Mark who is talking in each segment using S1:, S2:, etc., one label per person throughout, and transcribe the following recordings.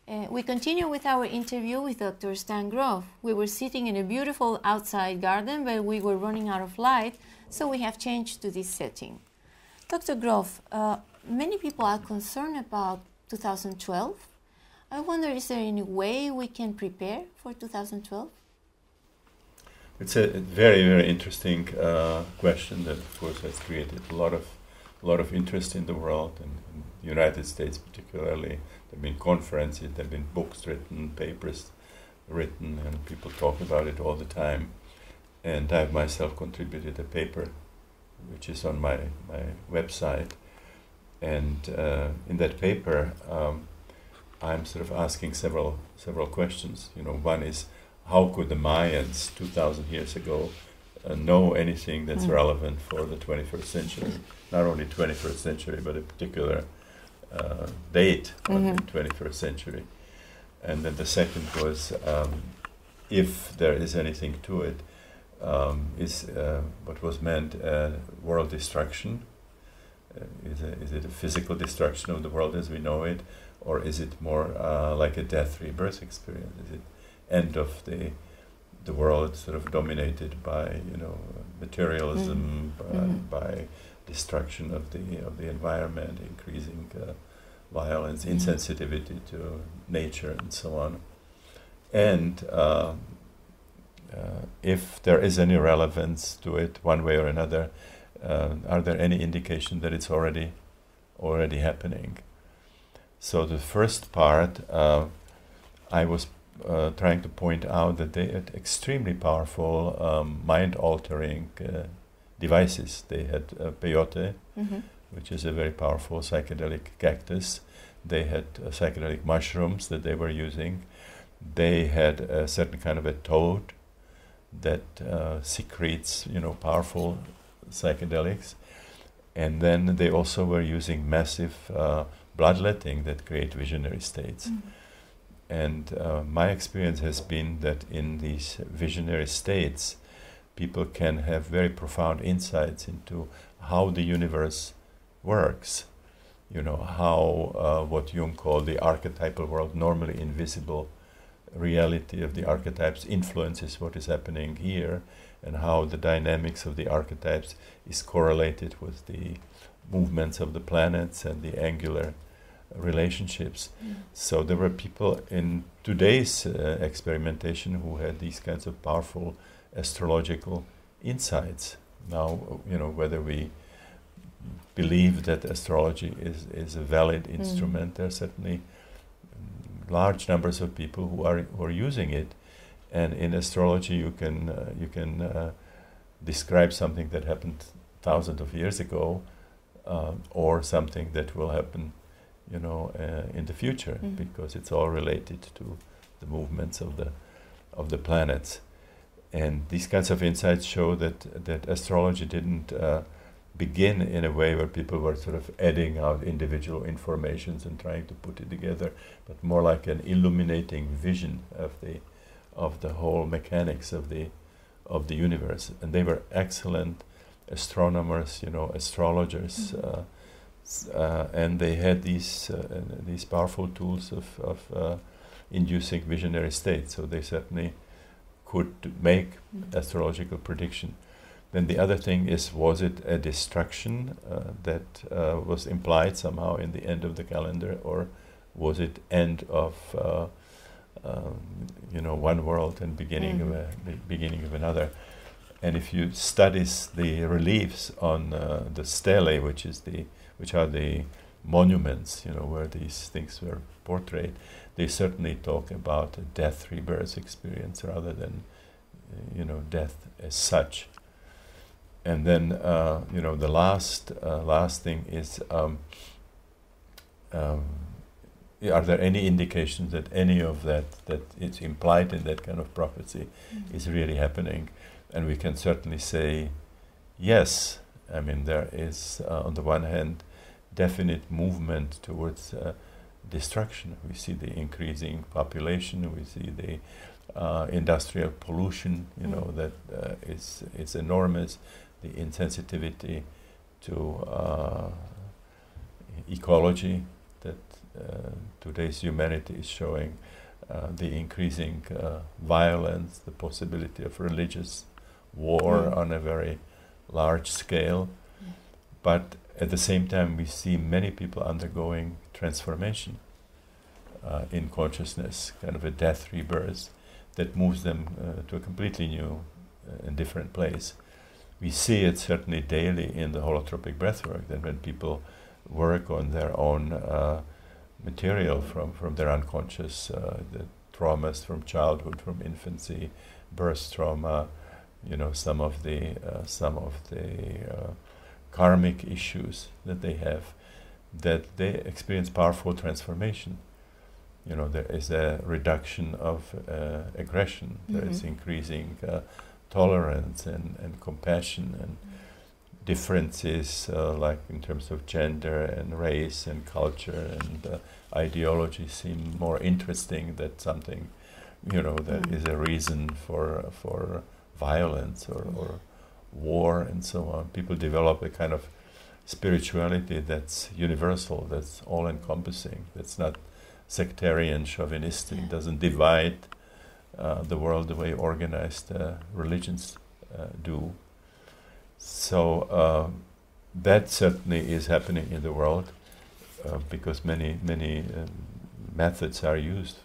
S1: We continue with our interview with Dr. Stan Grof. We were sitting in a beautiful outside garden, but we were running out of light, so we have changed to this setting. Dr. Grof, many people are concerned about 2012. I wonder, is there any way we can prepare for 2012?
S2: It's a very, very interesting question that, of course, has created a lot of interest in the world, and in the United States particularly. There have been conferences, there have been books written, papers written, and people talk about it all the time. And I have myself contributed a paper, which is on my website. And in that paper, I'm sort of asking several questions. You know, one is, how could the Mayans 2,000 years ago know anything that's relevant for the 21st century? Not only 21st century, but a particular date of the 21st century. And then the second was, if there is anything to it, is what was meant world destruction? Is it a physical destruction of the world as we know it, or is it more like a death rebirth experience? Is it end of the world sort of dominated by, you know, materialism, by destruction of the environment, increasing violence, insensitivity to nature, and so on? And if there is any relevance to it, one way or another, are there any indication that it's already happening? So the first part, I was trying to point out that they had extremely powerful mind-altering devices. They had peyote, which is a very powerful psychedelic cactus. They had psychedelic mushrooms that they were using. They had a certain kind of a toad that secretes, you know, powerful psychedelics. And then they also were using massive bloodletting that create visionary states. And my experience has been that in these visionary states, people can have very profound insights into how the universe works. You know, how what Jung called the archetypal world, normally invisible reality of the archetypes, influences what is happening here, and how the dynamics of the archetypes is correlated with the movements of the planets and the angular relationships. So there were people in today's experimentation who had these kinds of powerful astrological insights. Now, you know, whether we believe that astrology is a valid instrument, there are certainly large numbers of people who are using it. And in astrology, you can describe something that happened thousands of years ago, or something that will happen, you know, in the future, because it's all related to the movements of the planets. And these kinds of insights show that astrology didn't begin in a way where people were sort of adding out individual informations and trying to put it together, but more like an illuminating vision of the whole mechanics of the universe. And they were excellent astronomers, you know, astrologers, and they had these powerful tools of inducing visionary states. So they certainly could make astrological prediction. Then the other thing is, was it a destruction that was implied somehow in the end of the calendar, or was it end of you know, one world and beginning of another? And if you study the reliefs on the stelae, which are the monuments, you know, where these things were portrayed, they certainly talk about a death rebirth experience rather than you know, death as such. And then you know, the last thing is, are there any indications that any of that it's implied in that kind of prophecy is really happening? And we can certainly say yes. I mean, there is on the one hand definite movement towards destruction. We see the increasing population, we see the industrial pollution, you know, that it's enormous, the insensitivity to ecology that today's humanity is showing the increasing violence, the possibility of religious war on a very large scale. But at the same time, we see many people undergoing transformation in consciousness, kind of a death rebirth that moves them to a completely new and different place. We see it certainly daily in the holotropic breathwork, that when people work on their own material from their unconscious, the traumas from childhood, from infancy, birth trauma, some of the karmic issues that they have, that they experience powerful transformation. There is a reduction of aggression. There is increasing tolerance and compassion, and differences like in terms of gender and race and culture and ideology seem more interesting than something, that is a reason for violence or war and so on. People develop a kind of spirituality that's universal, that's all-encompassing, that's not sectarian, chauvinistic, doesn't divide the world the way organized religions do. So that certainly is happening in the world because many methods are used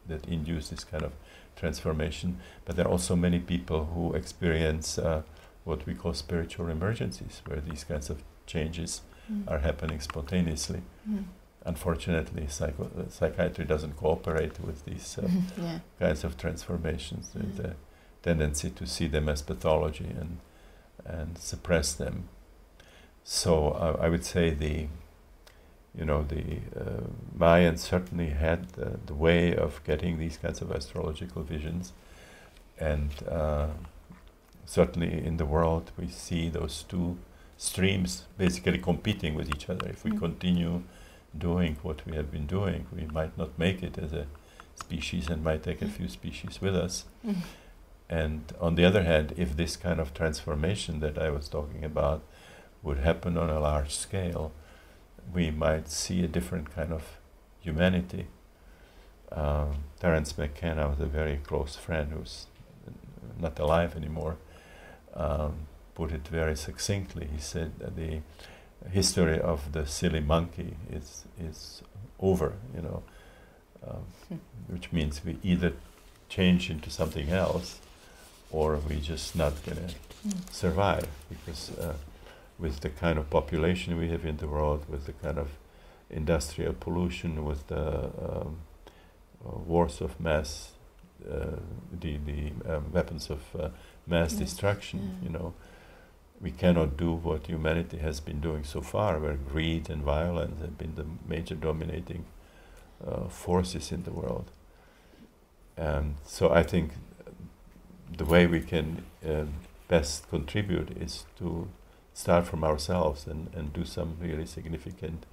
S2: that induce this kind of transformation. But there are also many people who experience what we call spiritual emergencies, where these kinds of changes are happening spontaneously. Unfortunately, psychiatry doesn't cooperate with these kinds of transformations. There's a tendency to see them as pathology and suppress them. So I would say the Mayans certainly had the way of getting these kinds of astrological visions, and certainly in the world we see those two streams basically competing with each other. If we continue doing what we have been doing, we might not make it as a species and might take a few species with us. And on the other hand, if this kind of transformation that I was talking about would happen on a large scale, we might see a different kind of humanity. Terence McKenna was a very close friend who's not alive anymore, put it very succinctly. He said that the history of the silly monkey is over, which means we either change into something else or we just not gonna survive, because with the kind of population we have in the world, with the kind of industrial pollution, with the wars of mass, the weapons of mass destruction, we cannot do what humanity has been doing so far, where greed and violence have been the major dominating forces in the world. And so I think the way we can best contribute is to start from ourselves and do some really significant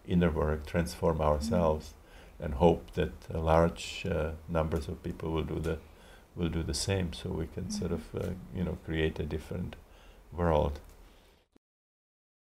S2: inner work, transform ourselves, and hope that large numbers of people will do the same, so we can sort of create a different world.